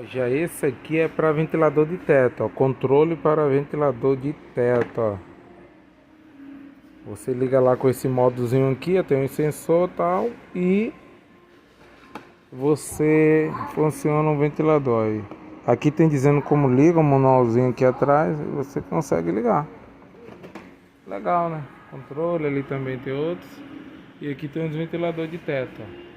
Já esse aqui é para ventilador de teto, ó. Controle para ventilador de teto, ó. Você liga lá com esse modozinho aqui, ó, tem um sensor e tal, e você funciona o ventilador aí. Aqui tem dizendo como liga, um manualzinho aqui atrás, e você consegue ligar. Legal, né? Controle, ali também tem outros. E aqui tem uns ventilador de teto, ó.